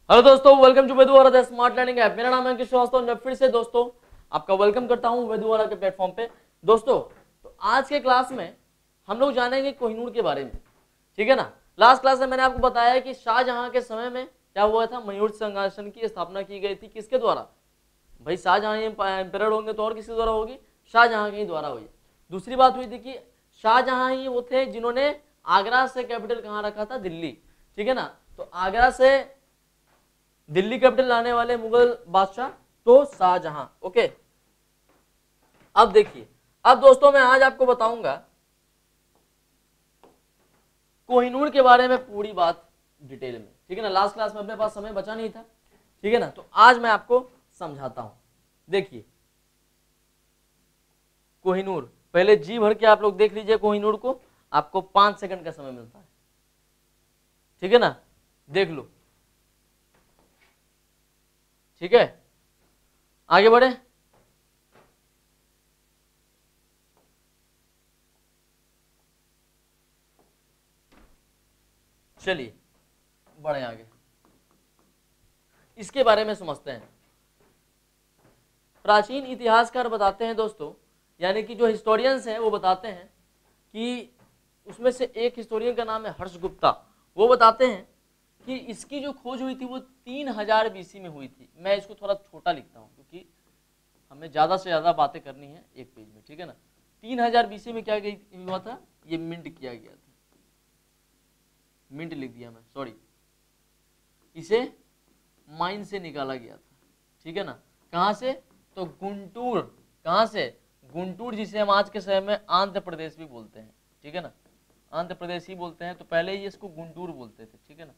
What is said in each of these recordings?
Hello दोस्तों, welcome to वेदुवारा smart learning app. मेरा नाम है अंकित श्रीवास्तव। मैं फिर से दोस्तों आपका वेलकम करता हूं वेदुवारा के प्लेटफॉर्म पे। दोस्तों तो आज के क्लास में हम लोग जानेंगे कोहिनूर के बारे में, ठीक है ना। लास्ट क्लास में मैंने आपको बताया कि शाहजहां के समय में क्या हुआ था, मयूर सिंहासन की स्थापना की गई थी। किसके द्वारा? भाई शाहजहां एम्परर होंगे तो और किसके द्वारा होगी? शाहजहां के ही द्वारा हुई। दूसरी बात हुई थी कि शाहजहां ही वो थे जिन्होंने आगरा से कैपिटल कहाँ रखा था? दिल्ली, ठीक है ना। तो आगरा से दिल्ली कैपिटल लाने वाले मुगल बादशाह तो शाहजहां। ओके, अब देखिए, अब दोस्तों मैं आज आपको बताऊंगा कोहिनूर के बारे में पूरी बात डिटेल में, ठीक है ना। लास्ट क्लास में अपने पास समय बचा नहीं था, ठीक है ना, तो आज मैं आपको समझाता हूं। देखिए कोहिनूर, पहले जी भर के आप लोग देख लीजिए कोहिनूर को, आपको 5 सेकंड का समय मिलता है, ठीक है ना। देख लो, ठीक है, आगे बढ़े। चलिए बढ़े आगे, इसके बारे में समझते हैं। प्राचीन इतिहासकार बताते हैं दोस्तों, यानी कि जो हिस्टोरियंस हैं वो बताते हैं कि उसमें से एक हिस्टोरियन का नाम है हर्षगुप्ता। वो बताते हैं कि इसकी जो खोज हुई थी वो 3000 बीसी में हुई थी। मैं इसको थोड़ा छोटा लिखता हूँ क्योंकि हमें ज़्यादा से ज़्यादा बातें करनी है एक पेज में, ठीक है ना। 3000 बीसी में क्या हुआ था? ये मिंट किया गया था, मिंट लिख दिया मैं, सॉरी। इसे माइन से निकाला गया था, ठीक है ना। कहाँ से? तो गुंटूर। कहाँ से? गुंटूर, जिसे हम आज के समय में आंध्र प्रदेश भी बोलते हैं, ठीक है ना। आंध्र प्रदेश ही बोलते हैं, तो पहले ही इसको गुंटूर बोलते थे, ठीक है ना।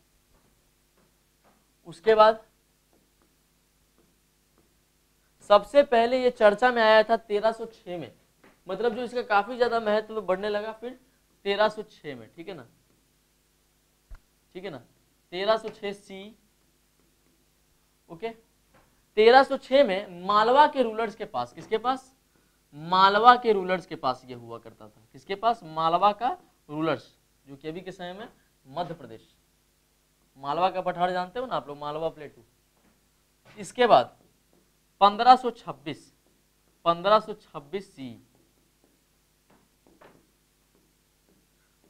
उसके बाद सबसे पहले ये चर्चा में आया था 1306 में, मतलब जो इसका काफी ज्यादा महत्व बढ़ने लगा फिर 1306 में, ठीक है ना, ठीक है ना। 1306 सी, ओके। 1306 में मालवा के रूलर्स के पास, किसके पास? मालवा के रूलर्स के पास ये हुआ करता था। किसके पास? मालवा का रूलर्स, जो कि अभी के समय में मध्य प्रदेश। मालवा का पठार जानते हो ना आप लोग, मालवा प्लेटू। इसके बाद 1526, 1526 सी,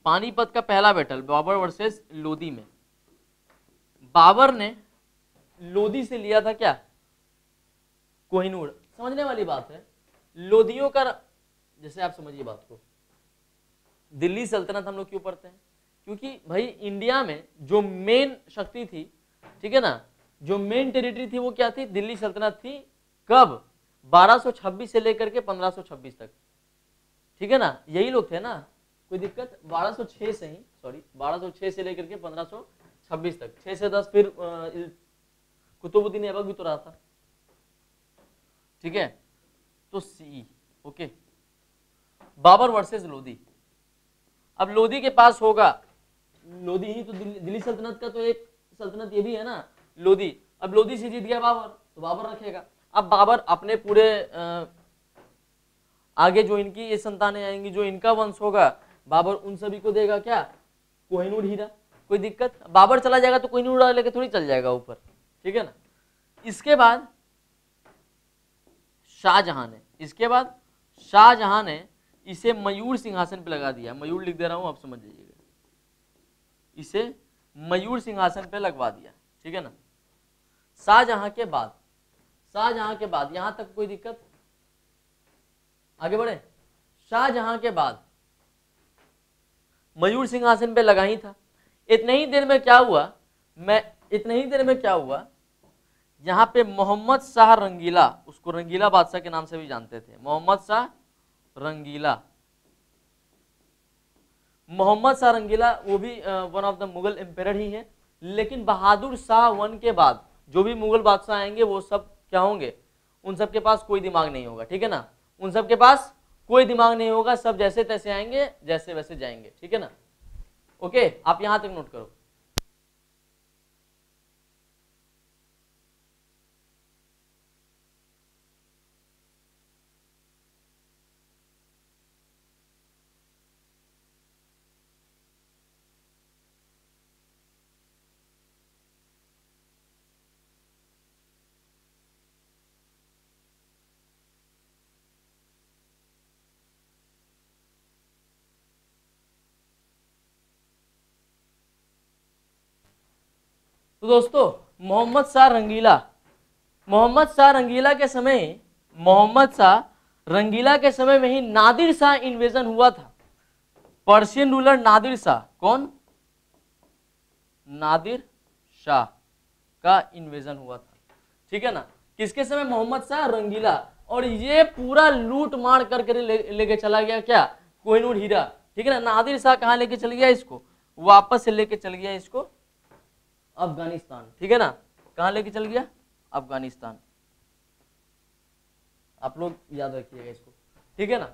पानीपत का पहला बैटल बाबर वर्सेस लोदी में बाबर ने लोदी से लिया था क्या? कोहिनूर। समझने वाली बात है, लोदियों का, जैसे आप समझिए बात को, दिल्ली सल्तनत हम लोग क्यों पढ़ते हैं? क्योंकि भाई इंडिया में जो मेन शक्ति थी, ठीक है ना, जो मेन टेरिटरी थी वो क्या थी? दिल्ली सल्तनत थी। कब? 1226 से लेकर के 1526 तक, ठीक है ना। यही लोग थे ना, कोई दिक्कत? 1206 से ही, सॉरी 1206 से लेकर के 1526 तक, 6 से 10 फिर कुतुबुद्दीन ऐबक भी तो रहा था, ठीक है। तो सी, ओके। बाबर वर्सेस लोदी। अब लोदी के पास होगा, लोदी ही तो दिल्ली सल्तनत का तो एक सल्तनत ये भी है ना, लोदी। अब लोदी से जीत गया बाबर, तो बाबर रखेगा। अब बाबर अपने पूरे आगे जो इनकी ये संतानें आएंगी, जो इनका वंश होगा, बाबर उन सभी को देगा क्या? कोहिनूर हीरा। कोई दिक्कत? बाबर चला जाएगा तो कोहिनूर हीरा लेके थोड़ी चल जाएगा ऊपर, ठीक है ना। इसके बाद शाहजहां ने, इसके बाद शाहजहां ने इसे मयूर सिंहासन पे लगा दिया। मयूर लिख दे रहा हूं, आप समझ जाइएगा। इसे मयूर सिंहासन पे लगवा दिया, ठीक है ना। शाहजहां के बाद, शाहजहां के बाद यहां तक कोई दिक्कत? आगे बढ़े। शाहजहां के बाद मयूर सिंहासन पे लगा ही था। इतने ही देर में क्या हुआ, मैं इतने ही देर में क्या हुआ, यहां पे मोहम्मद शाह रंगीला, उसको रंगीला बादशाह के नाम से भी जानते थे, मोहम्मद शाह रंगीला। मोहम्मद शाह रंगीला वो भी one of the Mughal emperor ही है, लेकिन बहादुर शाह वन के बाद जो भी मुगल बादशाह आएंगे वो सब क्या होंगे? उन सब के पास कोई दिमाग नहीं होगा, ठीक है ना। उन सब के पास कोई दिमाग नहीं होगा, सब जैसे तैसे आएंगे, जैसे वैसे जाएंगे, ठीक है ना। ओके, आप यहां तक नोट करो। तो दोस्तों मोहम्मद शाह रंगीला के समय में ही नादिर शाह इन्वेजन हुआ था। पर्शियन रूलर नादिर शाह, कौन? नादिर शाह का इन्वेजन हुआ था, ठीक है ना। किसके समय? मोहम्मद शाह रंगीला। और ये पूरा लूट मार करके लेके चला गया क्या? कोहिनूर हीरा, ठीक है ना। नादिर शाह कहाँ लेके चल गया इसको? वापस से लेके चल गया इसको अफगानिस्तान, ठीक है ना। कहाँ लेके चल गया? अफगानिस्तान। आप लोग याद रखिएगा इसको, ठीक है ना।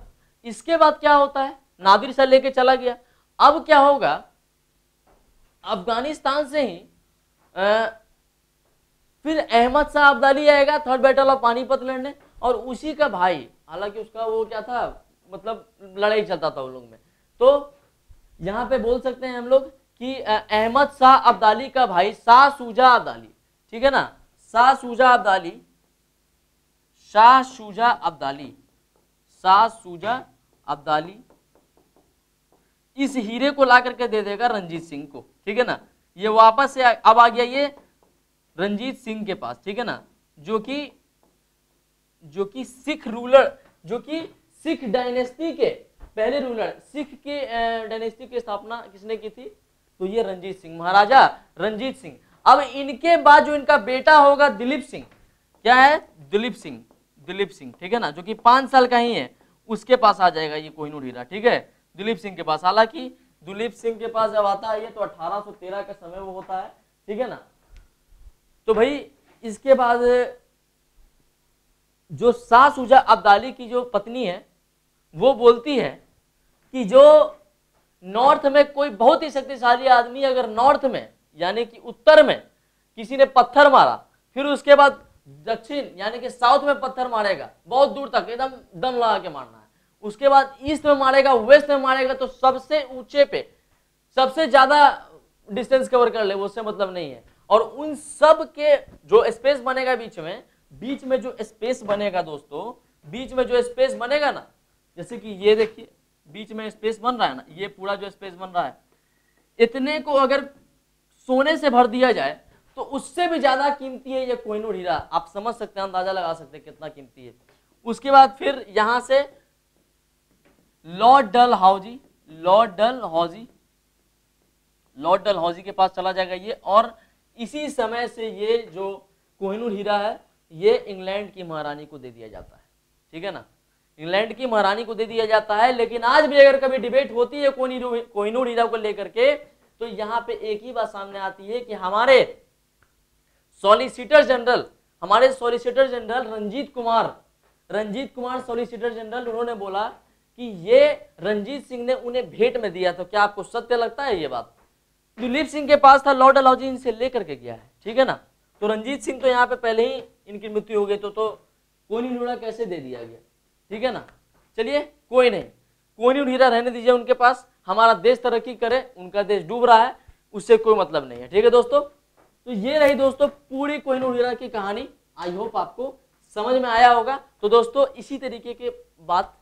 इसके बाद क्या होता है? नादिर शाह लेके चला गया। अब क्या होगा? अफगानिस्तान से ही फिर अहमद शाह अब्दाली आएगा थर्ड बैटल ऑफ पानीपत लड़ने, और उसी का भाई, हालांकि उसका वो क्या था, मतलब लड़ाई चलता था उन लोग में। तो यहां पे बोल सकते हैं हम लोग कि अहमद शाह अब्दाली का भाई शाह शुजा अब्दाली, ठीक है ना। शाह शुजा अब्दाली इस हीरे को ला करके दे देगा रंजीत सिंह को, ठीक है ना। ये वापस से अब आ गया ये रंजीत सिंह के पास, ठीक है ना, जो कि सिख रूलर, जो कि सिख डायनेस्टी के पहले रूलर, सिख के डायनेस्टी की स्थापना किसने की थी? तो ये रंजीत सिंह, महाराजा रंजीत सिंह। अब इनके बाद जो इनका बेटा होगा दिलीप सिंह, क्या है? दिलीप सिंह, ठीक है ना, जो कि 5 साल का ही है, उसके पास आ जाएगा ये कोहिनूर हीरा, ठीक है, दिलीप सिंह के पास। हालांकि दिलीप सिंह के पास जब आता है ये तो 1813 का समय वो होता है, ठीक है ना। तो भाई इसके बाद जो शाह शुजा अब्दाली की जो पत्नी है वो बोलती है कि जो नॉर्थ में कोई बहुत ही शक्तिशाली आदमी अगर नॉर्थ में यानी कि उत्तर में किसी ने पत्थर मारा, फिर उसके बाद दक्षिण यानी कि साउथ में पत्थर मारेगा, बहुत दूर तक एकदम दम लगा के मारना है, उसके बाद ईस्ट में मारेगा, वेस्ट में मारेगा, तो सबसे ऊंचे पे सबसे ज्यादा डिस्टेंस कवर कर ले, उससे मतलब नहीं है। और उन सब के जो स्पेस बनेगा बीच में जो स्पेस बनेगा दोस्तों, बीच में जो स्पेस बनेगा ना, जैसे कि ये देखिए बीच में स्पेस बन रहा है ना, ये पूरा जो स्पेस बन रहा है, इतने को अगर सोने से भर दिया जाए तो उससे भी ज्यादा कीमती है ये कोहिनूर हीरा। आप समझ सकते हैं, अंदाजा लगा सकते हैं कितना कीमती है। उसके बाद फिर यहां से लॉर्ड डलहौजी के पास चला जाएगा ये, और इसी समय से ये जो कोहिनूर हीरा है ये इंग्लैंड की महारानी को दे दिया जाता है, ठीक है ना, इंग्लैंड की महारानी को दे दिया जाता है। लेकिन आज भी अगर कभी डिबेट होती है कोहिनूर हीरा को लेकर के, तो यहाँ पे एक ही बात सामने आती है कि हमारे solicitor general Ranjit Kumar solicitor general, उन्होंने बोला कि ये रंजीत सिंह ने उन्हें भेंट में दिया। तो क्या आपको सत्य लगता है ये बात? दिलीप सिंह के पास था, लॉर्ड डलहौजी इनसे लेकर के गया है, ठीक है ना। तो रंजीत सिंह तो यहाँ पे पहले ही इनकी मृत्यु हो गई, तो कोहिनूर हीरा कैसे दे दिया गया, ठीक है ना। चलिए कोई नहीं, कोहिनूर हीरा रहने दीजिए उनके पास, हमारा देश तरक्की करे, उनका देश डूब रहा है, उससे कोई मतलब नहीं है, ठीक है दोस्तों। तो ये रही दोस्तों पूरी कोहिनूर हीरा की कहानी। आई होप आपको समझ में आया होगा। तो दोस्तों इसी तरीके के बात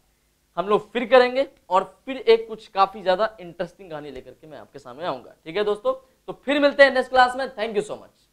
हम लोग फिर करेंगे, और फिर एक कुछ काफी ज्यादा इंटरेस्टिंग कहानी लेकर के मैं आपके सामने आऊंगा, ठीक है दोस्तों। तो फिर मिलते हैं नेक्स्ट क्लास में। Thank you so much.